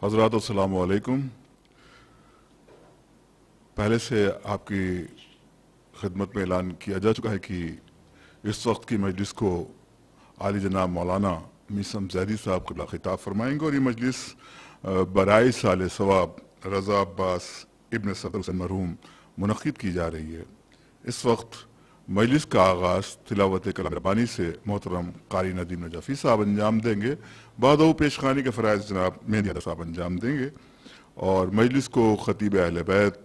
حضرات السلام علیکم. پہلے سے آپ کی خدمت میں اعلان کیا جا چکا ہے کہ اس وقت کی مجلس کو عالی جناب مولانا میثم زیدی صاحب قبلہ خطاب فرمائیں گے، اور یہ مجلس برائے سال ثواب رضا عباس ابن صدر حسین مرحوم منعقد کی جا رہی ہے. اس وقت مجلس کا آغاز تلاوت کلام ربانی سے محترم قاری ندیم نجفی صاحب انجام دیں گے. بعد وہ پیش خوانی کے فرائض جناب مہدی حیدر صاحب انجام دیں گے، اور مجلس کو خطیب اہل بیت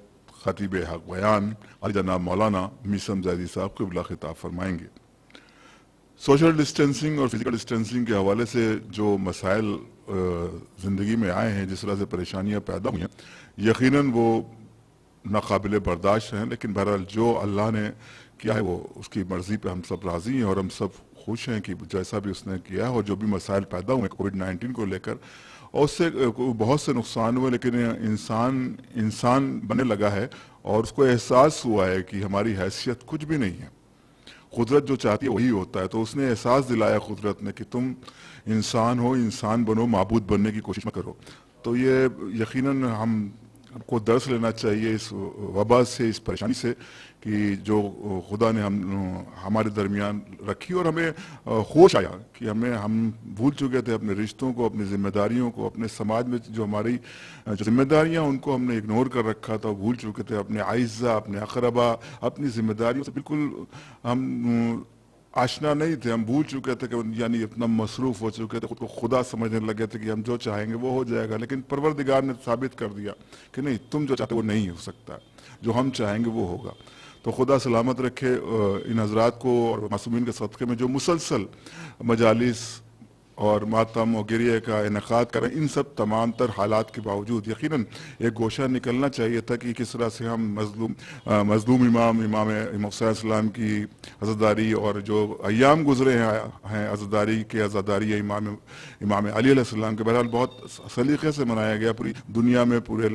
خطیب حق بیان علی جناب مولانا میثم زیدی صاحب قبلہ خطاب فرمائیں گے. سوشل ڈسٹینسنگ اور فزیکل ڈسٹینسنگ کے حوالے سے جو مسائل زندگی میں آئے ہیں، جس طرح سے پریشانیاں پیدا ہوئی ہیں، یقیناً وہ ناقابل برداشت ہیں، لیکن بہرحال جو اللہ نے کیا ہے وہ اس کی مرضی پہ ہم سب راضی ہیں، اور ہم سب خوش ہیں کہ جیسا بھی اس نے کیا ہے. اور جو بھی مسائل پیدا ہوئے کووڈ-19 کو لے کر، اور اس سے بہت سے نقصان ہوئے، لیکن انسان بننے لگا ہے اور اس کو احساس ہوا ہے کہ ہماری حیثیت کچھ بھی نہیں ہے. قدرت جو چاہتی ہے وہی ہوتا ہے. تو اس نے احساس دلایا قدرت نے کہ تم انسان ہو، انسان بنو، معبود بننے کی کوشش مت کرو. تو یہ یقیناً ہم کو درس لینا چاہیے اس وبا سے، اس پریشانی سے، کہ جو خدا نے ہمارے درمیان رکھی، اور ہمیں ہوش آیا کہ ہم بھول چکے تھے اپنے رشتوں کو، اپنی ذمہ داریوں کو، اپنے سماج میں جو ہماری ذمہ داریاں ان کو ہم نے اگنور کر رکھا تھا، بھول چکے تھے. اپنے اعزہ، اپنے اقربا، اپنی ذمہ داریوں سے بالکل ہم آشنا نہیں تھے. ہم بھول چکے تھے کہ یعنی اتنا مصروف ہو چکے تھے، خود کو خدا سمجھنے لگے تھے کہ ہم جو چاہیں گے وہ ہو جائے گا. لیکن پروردگار نے ثابت کر دیا کہ نہیں، تم جو چاہتے وہ نہیں ہو سکتا، جو ہم چاہیں گے وہ ہوگا. تو خدا سلامت رکھے ان حضرات کو اور معصومین کے صدقے میں جو مسلسل مجالس اور ماتم و گریہ کا انعقاد کریں. ان سب تمام تر حالات کے باوجود یقیناً ایک گوشہ نکلنا چاہیے تھا کہ کس طرح سے ہم مظلوم امام حسین السلام کی عزاداری اور جو ایام گزرے ہیں عزاداری کے، عزاداری امام علی علیہ السلام کے، بہرحال بہت سلیقے سے منایا گیا پوری دنیا میں، پورے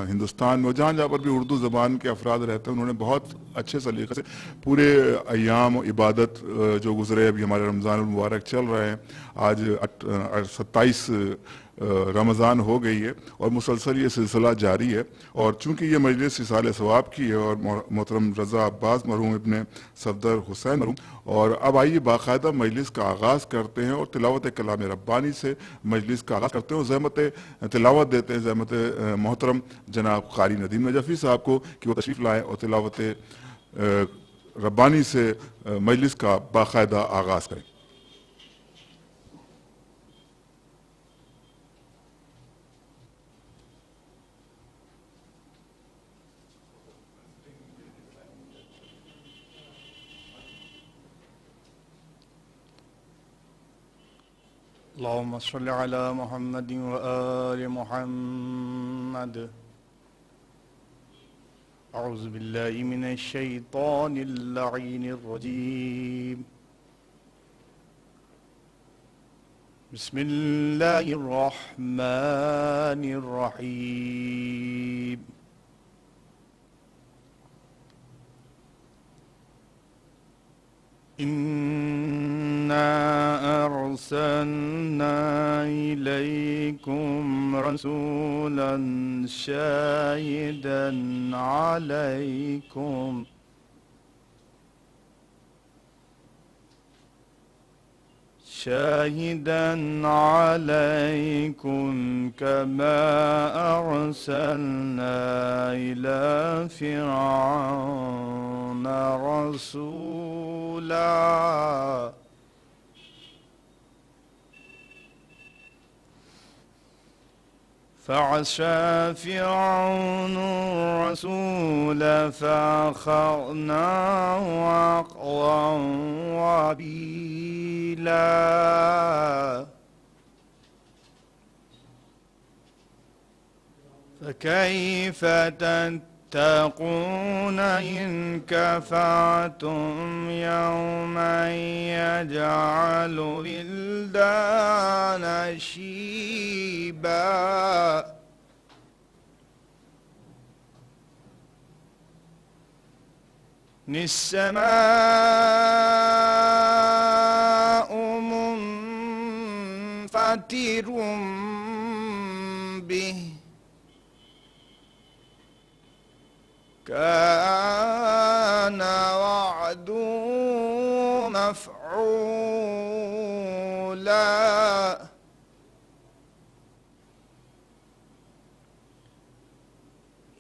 ہندوستان میں، جہاں جہاں پر بھی اردو زبان کے افراد رہتے ہیں انہوں نے بہت اچھے سلیقے سے پورے ایام و عبادت جو گزرے. ابھی ہمارے رمضان المبارک چل رہے ہیں، آج 27 رمضان ہو گئی ہے، اور مسلسل یہ سلسلہ جاری ہے. اور چونکہ یہ مجلس اصال ثواب کی ہے، اور محترم رضا عباس مرحوم ابن صفدر حسین مرحوم، اور اب آئیے باقاعدہ مجلس کا آغاز کرتے ہیں، اور تلاوت کلام ربانی سے مجلس کا آغاز کرتے ہیں، اور زحمت تلاوت دیتے ہیں زحمت محترم جناب قاری ندیم نجفی صاحب کو کہ وہ تشریف لائیں اور تلاوت ربانی سے مجلس کا باقاعدہ آغاز کریں. اللهم صل على محمد وآل محمد. أعوذ بالله من الشيطان اللعين الرجيم. بسم الله الرحمن الرحيم. إنا أرسلنا إليكم رسولا شاهدا عليكم كما أرسلنا إلى فرعون رسولا فعصى فرعون الرسول فأخذناه أخذا وبيلا. فكيف تتقون إن كفرتم يوما يجعل الولدان شيبا السماء منفطر به كان وعده مفعولا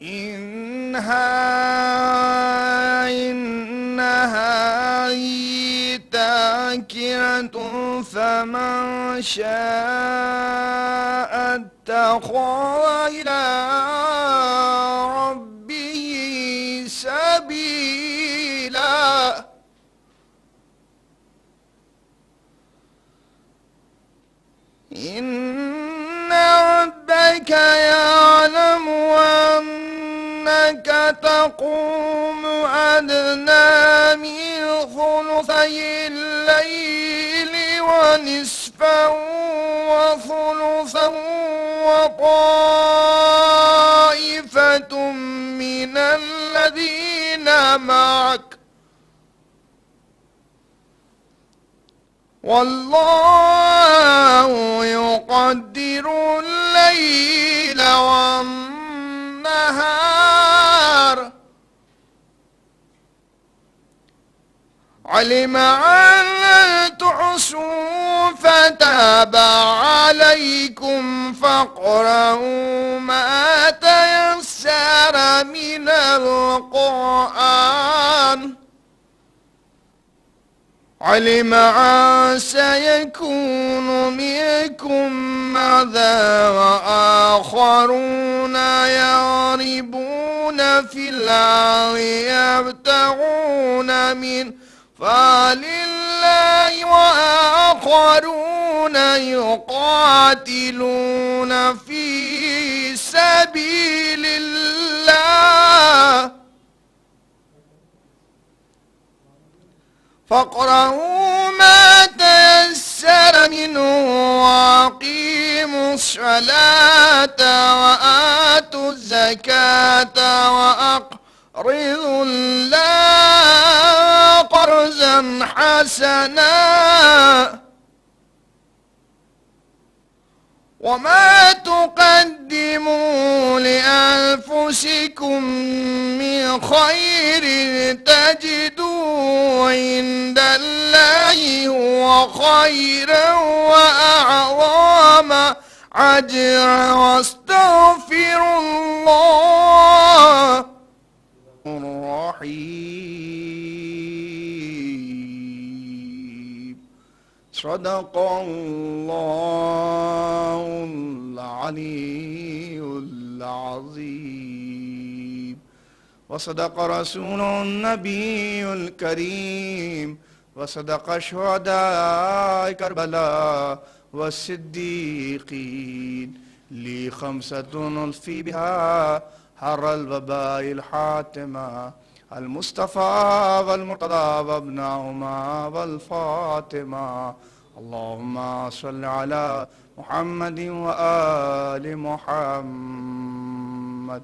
إنها تذكرة فمن شاء اتخذ إلى ربه سبيلا إن ربك يعلم أنك تقوم أدنى من ثلثي الليل ونصفه وثلثه وطائفة من الذين معك والله يقدر الليل والنهار علم أن لن تحصوا فتاب عليكم فاقرؤوا ما تيسر من القرآن علم أن سيكون منكم مرضى وآخرون يضربون في الأرض يبتغون من فضل الله وآخرون يقاتلون في سبيل الله فاقرؤوا ما تيسر منه وأقيموا الصلاة وآتوا الزكاة وأقرضوا الله قرضا حسنا وما تقدموا لأنفسكم من خير تجدوه عند الله هو خيرا وأعظم أجرا واستغفروا الله الرحيم صدق الله العلي العظيم وصدق رسوله النبي الكريم وصدق شهداء كربلاء والصديقين لي خمسة نلفي بها حر الوباء الحاتمة المصطفى والمرتضى وابنهما والفاطمة اللهم صل على محمد وآل محمد.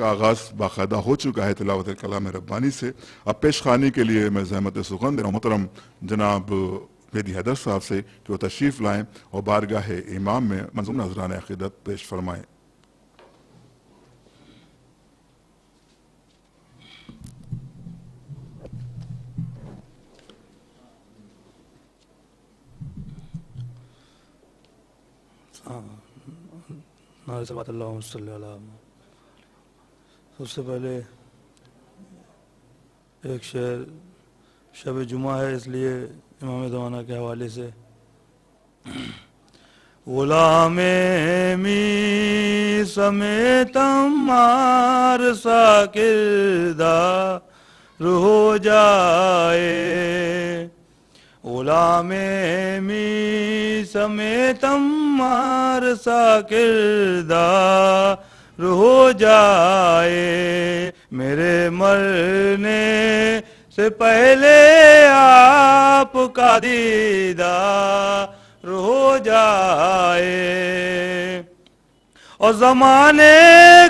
کا آغاز باقاعدہ ہو چکا ہے تلاوت کلام ربانی سے۔ اب پیش خانی کے لیے میں زحمت سخن دے رہا ہوں محترم جناب مہدی حیدر صاحب سے کہ وہ تشریف لائیں اور بارگاہ امام میں منظوم نذرانہ عقیدت پیش فرمائیں۔ صلی اللہ علیہ۔ سب سے پہلے ایک شعر شب جمعہ ہے، اس لیے امام زمانہ کے حوالے سے: غلام می سمیتم مار سا کردار ہو جائے، غلام می سمیتم مار سا کردار ہو جائے، میرے مرنے سے پہلے آپ کا دیدار ہو جائے، اور زمانے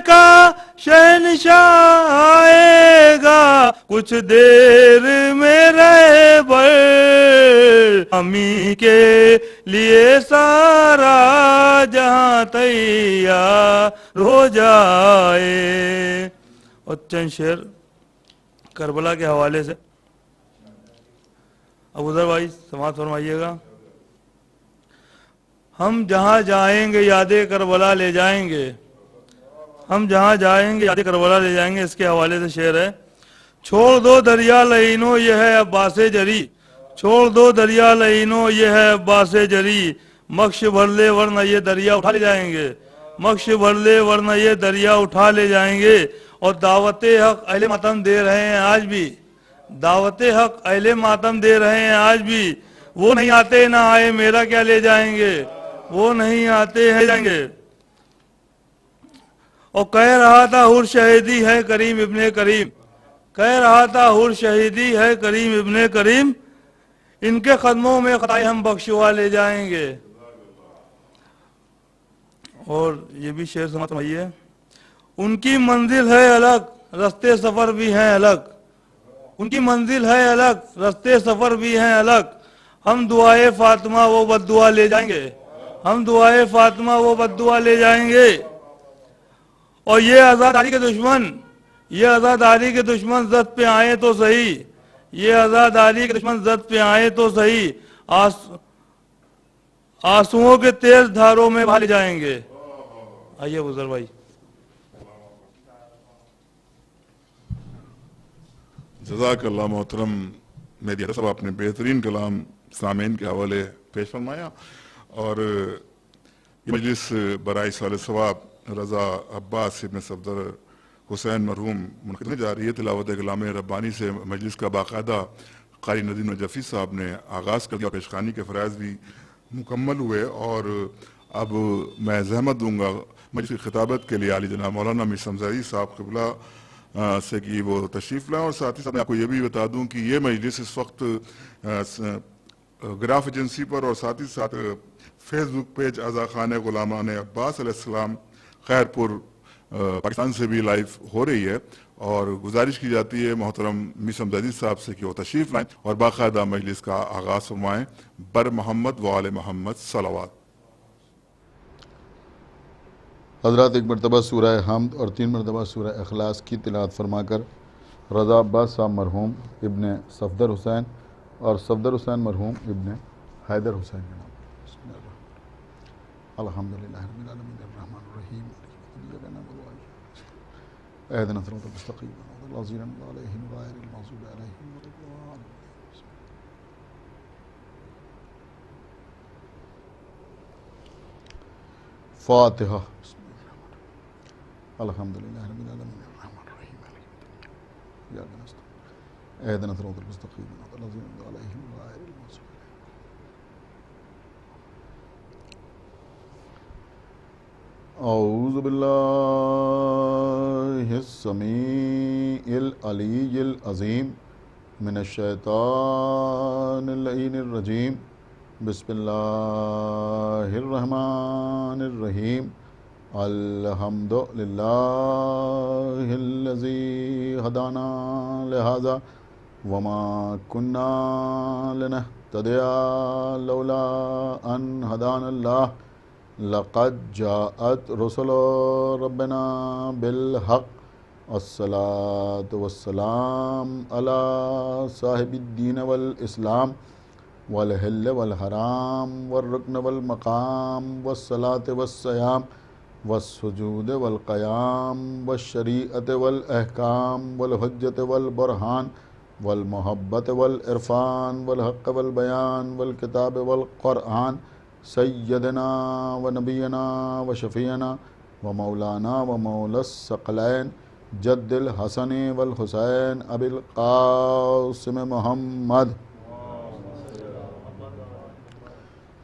کا شہنشاہ آئے گا کچھ دیر میں رہبر، امی کے لیے سارا جہاں تیار ہو جائے۔ اور چند شعر کربلا کے حوالے سے ابو ذر بھائی سماعت فرمائیے گا۔ ہم جہاں جائیں گے یاد کربلا لے جائیں گے، ہم جہاں جائیں گے یاد کربلا لے جائیں گے، اس کے حوالے سے شعر ہے: چھوڑ دو دریا لعینو یہ ہے عباس جری، چھوڑ دو دریا لعینو یہ ہے عباس جری، مکش بھر لے ورنہ یہ دریا اٹھا لے جائیں گے، مکش بھر لے ورنہ یہ دریا اٹھا لے جائیں گے۔ اور دعوت حق اہل ماتم دے رہے ہیں آج بھی، دعوت حق اہل ماتم دے رہے ہیں آج بھی، وہ نہیں آتے نہ آئے میرا کیا لے جائیں گے، وہ نہیں آتے ہیں جائیں گے۔ اور کہہ رہا تھا حر شہیدی ہے کریم ابن کریم، کہہ رہا تھا حر شہیدی ہے کریم ابن کریم، ان کے قدموں میں خطائیں ہم بخشوا لے جائیں گے۔ اور یہ بھی شعر سمجھ فرمائیے: ان کی منزل ہے الگ رستے سفر بھی ہیں الگ، ان کی منزل ہے الگ رستے سفر بھی ہیں الگ، ہم دعائے فاطمہ وہ بد دعا لے جائیں گے، ہم دعائے فاطمہ وہ بد دعا لے جائیں گے۔ اور یہ آزاداری کے دشمن، یہ آزاداری کے دشمن زد پہ آئے تو صحیح، یہ آزاداری کے دشمن زد پہ آئے تو صحیح، آنسوؤں کے تیز دھاروں میں بہا لے جائیں گے۔ آئیے بزرگ بھائی۔ جزاک اللہ محترم مہدی حیدر صاحب، آپ نے بہترین کلام سامعین کے حوالے پیش فرمایا، اور یہ مجلس برائے سال ثواب رضا عباس ابن صفدر حسین مرحوم منعقد ہونے جا رہی ہے۔ تلاوت کلام ربانی سے مجلس کا باقاعدہ قاری ندیم نجفی صاحب نے آغاز کر دیا، پیش خوانی کے فرائض بھی مکمل ہوئے، اور اب میں زحمت دوں گا مجلس کی خطابت کے لیے عالی جناب مولانا میر سمزاری صاحب قبلہ سے کہ وہ تشریف لائیں۔ اور ساتھ ہی ساتھ میں آپ کو یہ بھی بتا دوں کہ یہ مجلس اس وقت گراف ایجنسی پر اور ساتھ ہی ساتھ فیس بک پیج آزا خانہ غلامان عباس علیہ السلام خیر پور پاکستان سے بھی لائیو ہو رہی ہے، اور گزارش کی جاتی ہے محترم میر سمزاری صاحب سے کہ وہ تشریف لائیں اور باقاعدہ مجلس کا آغاز فرمائیں بر محمد و آل محمد صلوات۔ حضرات ایک مرتبہ سورہ حمد اور 3 مرتبہ سورہ اخلاص کی تلاوت فرما کر رضا عباس صاحب مرحوم ابن صفدر حسین اور صفدر حسین مرحوم ابن حیدر حسین کے نام۔ بسم اللہ الرحمن الرحیم، الحمدللہ رب العالمین الرحمن الرحیم اهدنا الصراط المستقیم صراط الذین انعمت علیہم غیر المغضوب علیہم ولا الضالین۔ فاتحہ۔ الحمدللہ رب العالمین الرحمن الرحیم ایاک نستعین اهدنا الصراط المستقیم صراط الذین انعمت علیہم غیر المغضوب علیہم۔ اعوذ باللہ السمیع العلی العظیم من الشیطان اللعین الرجیم، بسم اللہ الرحمن الرحیم، الحمد للہ الذی ہدانا لہذا وما كنا لنهتدی لولا ان ہدانا اللہ لقد جاءت رسل ربنا بالحق الصلاة والسلام على صاحب الدین والاسلام والحل والحرام والرکن والمقام والصلاة والصیام والسجود والقیام والشریعت والاحکام والحجت والبرہان والمحبت والعرفان والحق والبیان والکتاب والقرآن سیدنا ونبینا وشفیعنا ومولانا ومولا الثقلین جد الحسن والحسین ابی القاسم محمد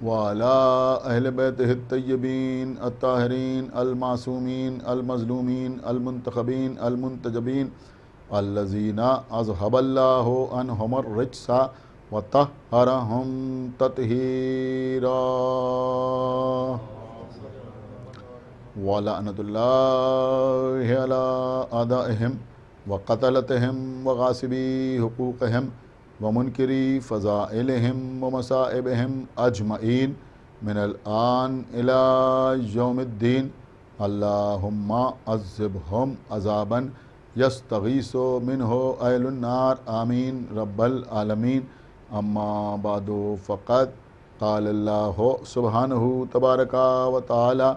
وعلى أهل بيته الطيبين الطاهرين المعصومين المظلومين المنتخبين المنتجبين الذين أذهب الله عنهم الرجس وطهرهم تطهيرا ولعنة الله على أعدائهم وقتلتهم وغاصبي حقوقهم ومنکری فضائلہم ومصائبہم اجمعین من الآن الى یوم الدین اللہم عذبہم عذابا یستغیث منہ اہل النار آمین رب العالمین اما بعد فقد قال اللہ سبحانہ تبارک و تعالی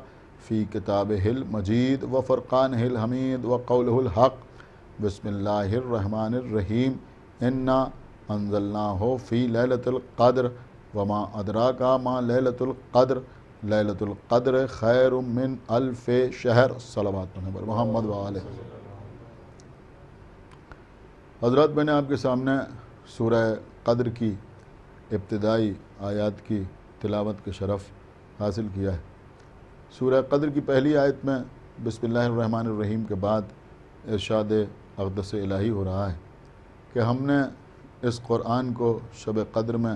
فی کتابہ المجید وفرقانہ الحمید وقولہ الحق بسم اللہ الرحمن الرحیم انا انزلناہ فی لیلۃ القدر وما ادراک ما لیلۃ القدر لیلۃ القدر خیر من الف شہر صلوات محمد وآلہ. حضرات میں نے آپ کے سامنے سورہ قدر کی ابتدائی آیات کی تلاوت کے شرف حاصل کیا ہے. سورہ قدر کی پہلی آیت میں بسم اللہ الرحمن الرحیم کے بعد ارشاد اقدس الہی ہو رہا ہے کہ ہم نے اس قرآن کو شب قدر میں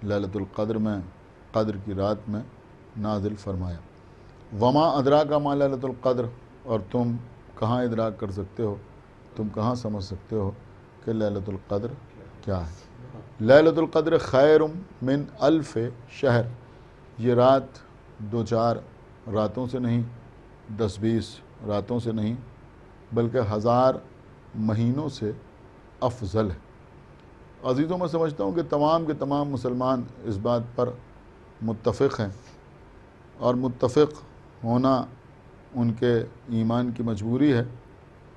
لیلۃ القدر میں قدر کی رات میں نازل فرمایا. وما ادراک ما لیلۃ القدر، اور تم کہاں ادراک کر سکتے ہو، تم کہاں سمجھ سکتے ہو کہ لیلۃ القدر کیا ہے. لیلۃ القدر خیر من الف شہر، یہ رات 2-4 راتوں سے نہیں، 10-20 راتوں سے نہیں، بلکہ 1000 مہینوں سے افضل ہے. عزیزوں میں سمجھتا ہوں کہ تمام کے تمام مسلمان اس بات پر متفق ہیں، اور متفق ہونا ان کے ایمان کی مجبوری ہے،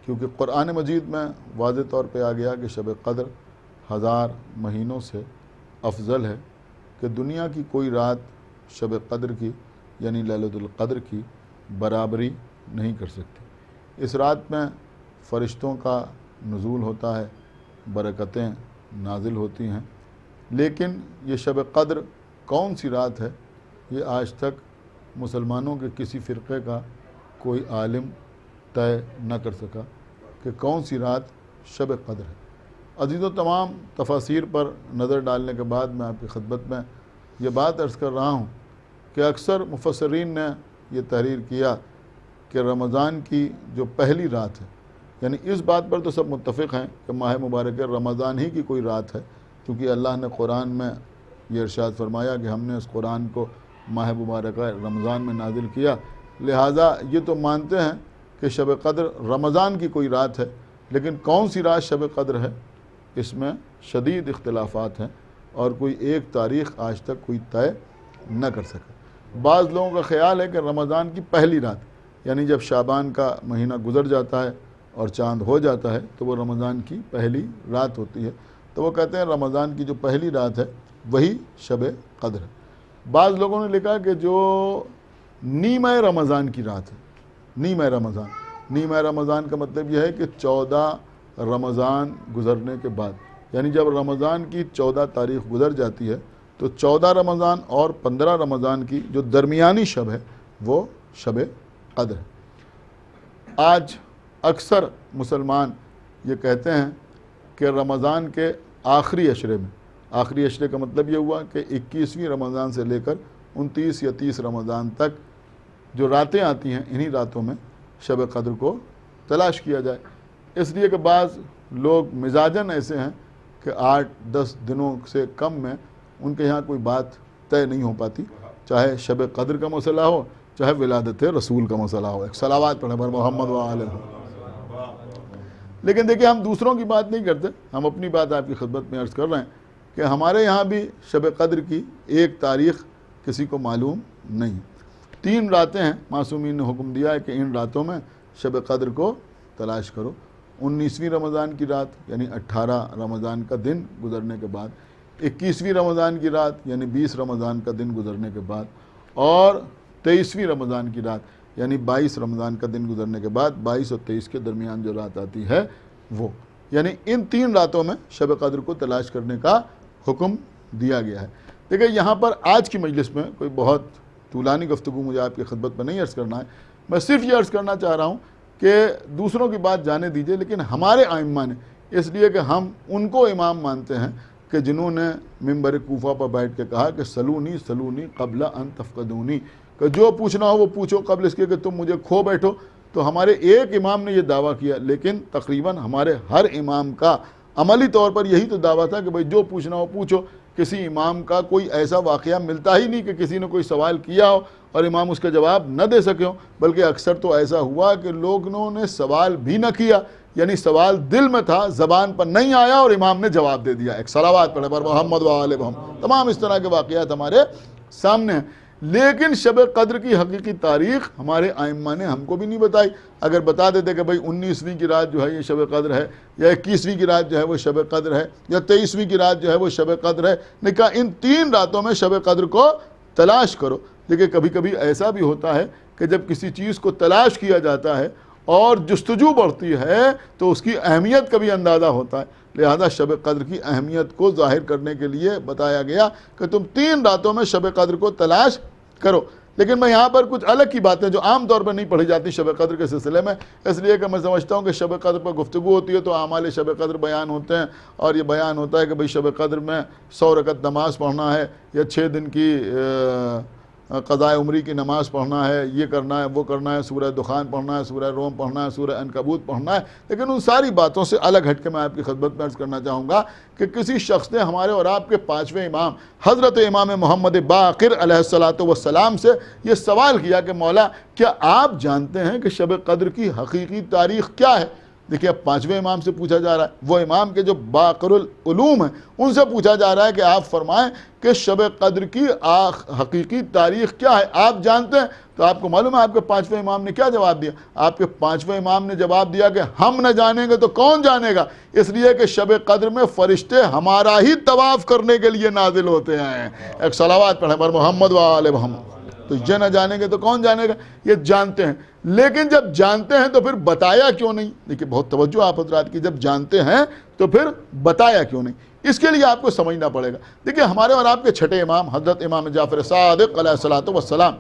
کیونکہ قرآن مجید میں واضح طور پہ آ گیا کہ شب قدر 1000 مہینوں سے افضل ہے، کہ دنیا کی کوئی رات شب قدر کی یعنی لیلۃ القدر کی برابری نہیں کر سکتی. اس رات میں فرشتوں کا نزول ہوتا ہے، برکتیں نازل ہوتی ہیں، لیکن یہ شب قدر کون سی رات ہے یہ آج تک مسلمانوں کے کسی فرقے کا کوئی عالم طے نہ کر سکا کہ کون سی رات شب قدر ہے. عزیزوں، تمام تفاسیر پر نظر ڈالنے کے بعد میں آپ کی خدمت میں یہ بات عرض کر رہا ہوں کہ اکثر مفسرین نے یہ تحریر کیا کہ رمضان کی جو پہلی رات ہے، یعنی اس بات پر تو سب متفق ہیں کہ ماہ مبارک رمضان ہی کی کوئی رات ہے، کیونکہ اللہ نے قرآن میں یہ ارشاد فرمایا کہ ہم نے اس قرآن کو ماہ مبارک رمضان میں نازل کیا، لہٰذا یہ تو مانتے ہیں کہ شب قدر رمضان کی کوئی رات ہے، لیکن کون سی رات شب قدر ہے اس میں شدید اختلافات ہیں، اور کوئی ایک تاریخ آج تک کوئی طے نہ کر سکا. بعض لوگوں کا خیال ہے کہ رمضان کی پہلی رات، یعنی جب شعبان کا مہینہ گزر جاتا ہے اور چاند ہو جاتا ہے تو وہ رمضان کی پہلی رات ہوتی ہے، تو وہ کہتے ہیں رمضان کی جو پہلی رات ہے وہی شب قدر ہے. بعض لوگوں نے لکھا کہ جو نیمہ رمضان کی رات ہے، نیمہ رمضان کا مطلب یہ ہے کہ 14 رمضان گزرنے کے بعد، یعنی جب رمضان کی 14 تاریخ گزر جاتی ہے تو 14 رمضان اور 15 رمضان کی جو درمیانی شب ہے وہ شب قدر ہے. آج اکثر مسلمان یہ کہتے ہیں کہ رمضان کے آخری عشرے میں، آخری عشرے کا مطلب یہ ہوا کہ 21ویں رمضان سے لے کر 29 یا 30 رمضان تک جو راتیں آتی ہیں انہی راتوں میں شب قدر کو تلاش کیا جائے، اس لیے کہ بعض لوگ مزاجاً ایسے ہیں کہ 8-10 دنوں سے کم میں ان کے یہاں کوئی بات طے نہیں ہو پاتی، چاہے شب قدر کا مسئلہ ہو چاہے ولادت رسول کا مسئلہ ہو۔ ایک صلوات پڑھیں پر محمد و آلہ۔ لیکن دیکھیں ہم دوسروں کی بات نہیں کرتے، ہم اپنی بات آپ کی خدمت میں عرض کر رہے ہیں کہ ہمارے یہاں بھی شب قدر کی ایک تاریخ کسی کو معلوم نہیں۔ 3 راتیں ہیں، معصومین نے حکم دیا ہے کہ ان راتوں میں شب قدر کو تلاش کرو۔ 19ویں رمضان کی رات یعنی 18 رمضان کا دن گزرنے کے بعد، 21ویں رمضان کی رات یعنی 20 رمضان کا دن گزرنے کے بعد، اور 23ویں رمضان کی رات یعنی 22 رمضان کا دن گزرنے کے بعد 22 اور 23 کے درمیان جو رات آتی ہے وہ، یعنی ان 3 راتوں میں شب قدر کو تلاش کرنے کا حکم دیا گیا ہے۔ دیکھیں یہاں پر آج کی مجلس میں کوئی بہت طولانی گفتگو مجھے آپ کی خدمت میں نہیں عرض کرنا ہے، میں صرف یہ عرض کرنا چاہ رہا ہوں کہ دوسروں کی بات جانے دیجئے، لیکن ہمارے ائمہ نے، اس لیے کہ ہم ان کو امام مانتے ہیں کہ جنہوں نے منبر کوفہ پر بیٹھ کے کہا کہ سلونی سلونی قبل ان تفقدونی، کہ جو پوچھنا ہو وہ پوچھو قبل اس کے کہ تم مجھے کھو بیٹھو۔ تو ہمارے ایک امام نے یہ دعویٰ کیا، لیکن تقریباً ہمارے ہر امام کا عملی طور پر یہی تو دعویٰ تھا کہ بھئی جو پوچھنا ہو پوچھو۔ کسی امام کا کوئی ایسا واقعہ ملتا ہی نہیں کہ کسی نے کوئی سوال کیا ہو اور امام اس کا جواب نہ دے سکے ہوں، بلکہ اکثر تو ایسا ہوا کہ لوگوں نے سوال بھی نہ کیا، یعنی سوال دل میں تھا زبان پر نہیں آیا اور امام نے جواب دے دیا۔ ایک صلوات پڑھے پر محمد و آل محمد۔ تمام اس طرح کے واقعات ہمارے سامنے ہیں، لیکن شب قدر کی حقیقی تاریخ ہمارے ائمہ نے ہم کو بھی نہیں بتائی۔ اگر بتا دیتے کہ بھئی 19ویں کی رات جو ہے یہ شب قدر ہے، یا 21ویں کی رات جو ہے وہ شب قدر ہے، یا 23ویں کی رات جو ہے وہ شب قدر ہے، نے کہا ان 3 راتوں میں شب قدر کو تلاش کرو۔ لیکن کبھی کبھی ایسا بھی ہوتا ہے کہ جب کسی چیز کو تلاش کیا جاتا ہے اور جستجو بڑھتی ہے تو اس کی اہمیت کا بھی اندازہ ہوتا ہے، لہذا شب قدر کی اہمیت کو ظاہر کرنے کے لیے بتایا گیا کہ تم 3 راتوں میں شب قدر کو تلاش کرو۔ لیکن میں یہاں پر کچھ الگ کی باتیں جو عام طور پر نہیں پڑھی جاتی شب قدر کے سلسلے میں، اس لیے کہ میں سمجھتا ہوں کہ شب قدر پر گفتگو ہوتی ہے تو اعمال شب قدر بیان ہوتے ہیں، اور یہ بیان ہوتا ہے کہ بھئی شب قدر میں 100 رکعت نماز پڑھنا ہے، یا 6 دن کی قضاء عمری کی نماز پڑھنا ہے، یہ کرنا ہے وہ کرنا ہے، سورہ دخان پڑھنا ہے، سورہ روم پڑھنا ہے، سورہ عنکبوت پڑھنا ہے۔ لیکن ان ساری باتوں سے الگ ہٹ کے میں آپ کی خدمت میں عرض کرنا چاہوں گا کہ کسی شخص نے ہمارے اور آپ کے 5ویں امام حضرت امام محمد باقر علیہ الصلوۃ والسلام سے یہ سوال کیا کہ مولا کیا آپ جانتے ہیں کہ شب قدر کی حقیقی تاریخ کیا ہے؟ دیکھیں اب 5ویں امام سے پوچھا جا رہا ہے، وہ امام کے جو باقر العلوم ہیں ان سے پوچھا جا رہا ہے کہ آپ فرمائیں کہ شب قدر کی حقیقی تاریخ کیا ہے، آپ جانتے ہیں؟ تو آپ کو معلوم ہے آپ کے 5ویں امام نے کیا جواب دیا؟ آپ کے 5ویں امام نے جواب دیا کہ ہم نہ جانیں گے تو کون جانے گا، اس لیے کہ شب قدر میں فرشتے ہمارا ہی طواف کرنے کے لیے نازل ہوتے ہیں۔ ایک صلوات پڑھیں پر محمد و آل محمد۔ تو یہ نہ جانیں گے تو کون جانے گا؟ یہ جانتے ہیں، لیکن جب جانتے ہیں تو پھر بتایا کیوں نہیں؟ دیکھیں بہت توجہ آپ حضرات کی، جب جانتے ہیں تو پھر بتایا کیوں نہیں؟ اس کے لیے آپ کو سمجھنا پڑے گا۔ دیکھیں ہمارے اور آپ کے چھٹے امام حضرت امام جعفر صادق علیہ الصلوۃ والسلام،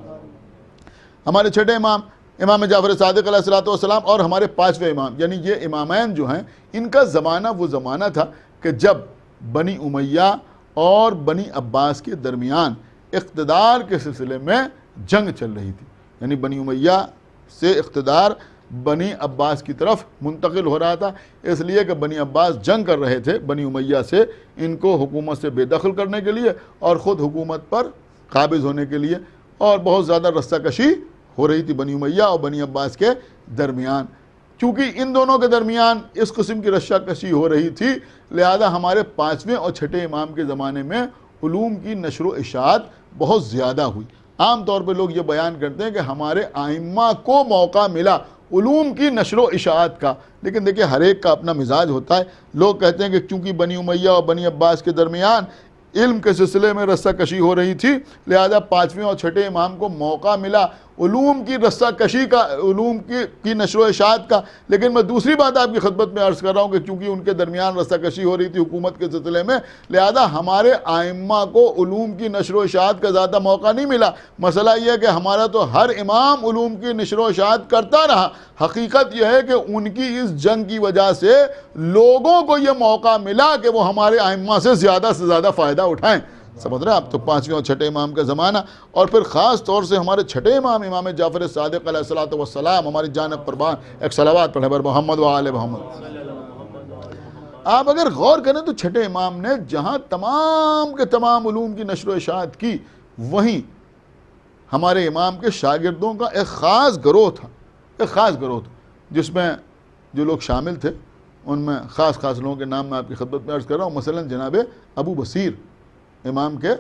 ہمارے چھٹے امام امام جعفر صادق علیہ الصلوۃ والسلام اور ہمارے 5ویں امام، یعنی یہ امامین جو ہیں ان کا زمانہ وہ زمانہ تھا کہ جب بنی امیہ اور بنی عباس کے درمیان اقتدار کے سلسلے میں جنگ چل رہی تھی، یعنی بنی امیہ سے اقتدار بنی عباس کی طرف منتقل ہو رہا تھا، اس لیے کہ بنی عباس جنگ کر رہے تھے بنی امیہ سے، ان کو حکومت سے بے دخل کرنے کے لیے اور خود حکومت پر قابض ہونے کے لیے، اور بہت زیادہ رستہ کشی ہو رہی تھی بنی امیہ اور بنی عباس کے درمیان۔ چونکہ ان دونوں کے درمیان اس قسم کی رشہ کشی ہو رہی تھی، لہذا ہمارے 5ویں اور چھٹے امام کے زمانے میں علوم کی نشر و اشاعت بہت زیادہ ہوئی۔ عام طور پہ لوگ یہ بیان کرتے ہیں کہ ہمارے ائمہ کو موقع ملا علوم کی نشر و اشاعت کا، لیکن دیکھیں ہر ایک کا اپنا مزاج ہوتا ہے۔ لوگ کہتے ہیں کہ چونکہ بنی امیہ اور بنی عباس کے درمیان علم کے سلسلے میں رسہ کشی ہو رہی تھی، لہذا 5ویں اور چھٹے امام کو موقع ملا علوم کی رسہ کشی کا، علوم کی نشر و اشاعت کا۔ لیکن میں دوسری بات آپ کی خدمت میں عرض کر رہا ہوں کہ چونکہ ان کے درمیان رسہ کشی ہو رہی تھی حکومت کے سلسلے میں، لہذا ہمارے ائمہ کو علوم کی نشر و اشاعت کا زیادہ موقع نہیں ملا۔ مسئلہ یہ ہے کہ ہمارا تو ہر امام علوم کی نشر و اشاعت کرتا رہا، حقیقت یہ ہے کہ ان کی اس جنگ کی وجہ سے لوگوں کو یہ موقع ملا کہ وہ ہمارے ائمہ سے زیادہ فائدہ اٹھائیں۔ سمجھ رہے ہیں آپ؟ تو 5ویں اور 6ٹھے امام کا زمانہ، اور پھر خاص طور سے ہمارے 6ٹھے امام امام جعفر صادق علیہ الصلوۃ والسلام ہماری جانب قربان، ایک صلوات پڑھیں بر محمد و آل محمد۔ آپ اگر غور کریں تو 6ٹھے امام نے جہاں تمام کے تمام علوم کی نشر و اشاعت کی، وہیں ہمارے امام کے شاگردوں کا ایک خاص گروہ تھا، جس میں جو لوگ شامل تھے ان میں خاص لوگوں کے نام میں آپ کی خدمت میں عرض کر رہا ہوں۔ مثلا جناب ابو بصیر، امام کے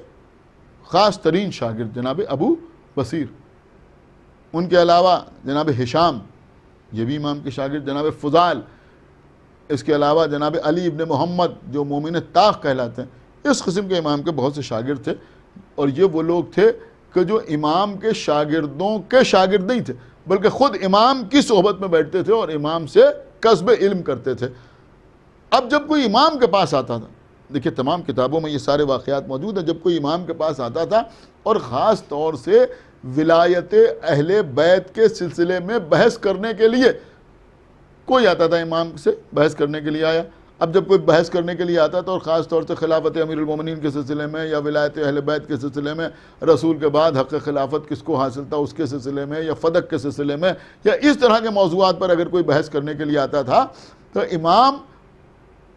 خاص ترین شاگرد جناب ابو بصیر، ان کے علاوہ جناب ہشام، یہ بھی امام کے شاگرد، جناب فضال، اس کے علاوہ جناب علی ابن محمد جو مومن طاق کہلاتے ہیں، اس قسم کے امام کے بہت سے شاگرد تھے، اور یہ وہ لوگ تھے کہ جو امام کے شاگردوں کے شاگرد نہیں تھے، بلکہ خود امام کی صحبت میں بیٹھتے تھے اور امام سے کسب علم کرتے تھے۔ اب جب کوئی امام کے پاس آتا تھا، دیکھیں تمام کتابوں میں یہ سارے واقعات موجود ہیں، جب کوئی امام کے پاس آتا تھا اور خاص طور سے ولایت اہل بیت کے سلسلے میں بحث کرنے کے لیے کوئی آتا تھا، امام سے بحث کرنے کے لیے آیا۔ اب جب کوئی بحث کرنے کے لیے آتا تھا اور خاص طور سے خلافت امیر المومنین کے سلسلے میں یا ولایت اہل بیت کے سلسلے میں، رسول کے بعد حق خلافت کس کو حاصل تھا اس کے سلسلے میں، یا فدق کے سلسلے میں، یا اس طرح کے موضوعات پر اگر کوئی بحث کرنے کے لیے آتا تھا تو امام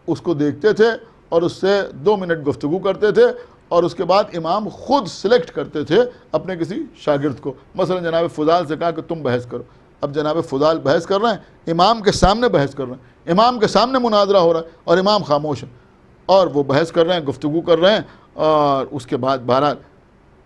اس کو دیکھتے تھے اور اس سے 2 منٹ گفتگو کرتے تھے، اور اس کے بعد امام خود سلیکٹ کرتے تھے اپنے کسی شاگرد کو۔ مثلا جناب فضال سے کہا کہ تم بحث کرو، اب جناب فضال بحث کر رہے ہیں، امام کے سامنے بحث کر رہے ہیں، امام کے سامنے مناظرہ ہو رہا ہے اور امام خاموش ہے، اور وہ بحث کر رہے ہیں، گفتگو کر رہے ہیں، اور اس کے بعد بہرحال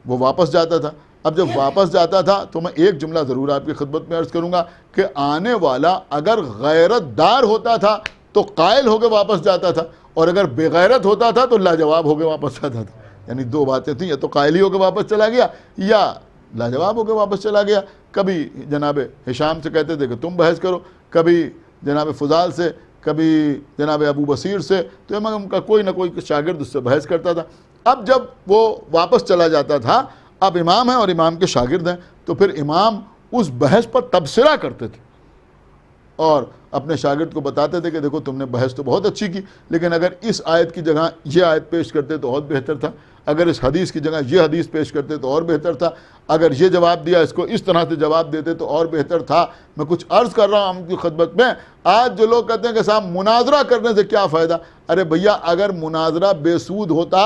وہ واپس جاتا تھا۔ اب جب واپس جاتا تھا تو میں ایک جملہ ضرور آپ کی خدمت میں عرض کروں گا کہ آنے والا اگر غیرت دار ہوتا تھا تو قائل ہو کے واپس جاتا تھا، اور اگر بے غیرت ہوتا تھا تو لاجواب ہو کے واپس جاتا تھا۔ یعنی 2 باتیں تھیں، یا تو قائل ہی ہو کے واپس چلا گیا یا لاجواب ہو کے واپس چلا گیا۔ کبھی جناب ہشام سے کہتے تھے کہ تم بحث کرو، کبھی جناب فضال سے، کبھی جناب ابو بصیر سے، تو امام کا کوئی نہ کوئی شاگرد اس سے بحث کرتا تھا۔ اب جب وہ واپس چلا جاتا تھا، اب امام ہے اور امام کے شاگرد ہیں، تو پھر امام اس بحث پر تبصرہ کرتے تھے اور اپنے شاگرد کو بتاتے تھے کہ دیکھو تم نے بحث تو بہت اچھی کی، لیکن اگر اس آیت کی جگہ یہ آیت پیش کرتے تو اور بہتر تھا، اگر اس حدیث کی جگہ یہ حدیث پیش کرتے تو اور بہتر تھا، اگر یہ جواب دیا اس کو اس طرح سے جواب دیتے تو اور بہتر تھا۔ میں کچھ عرض کر رہا ہوں ہم کی خدمت میں، آج جو لوگ کہتے ہیں کہ صاحب مناظرہ کرنے سے کیا فائدہ، ارے بھیا اگر مناظرہ بے سود ہوتا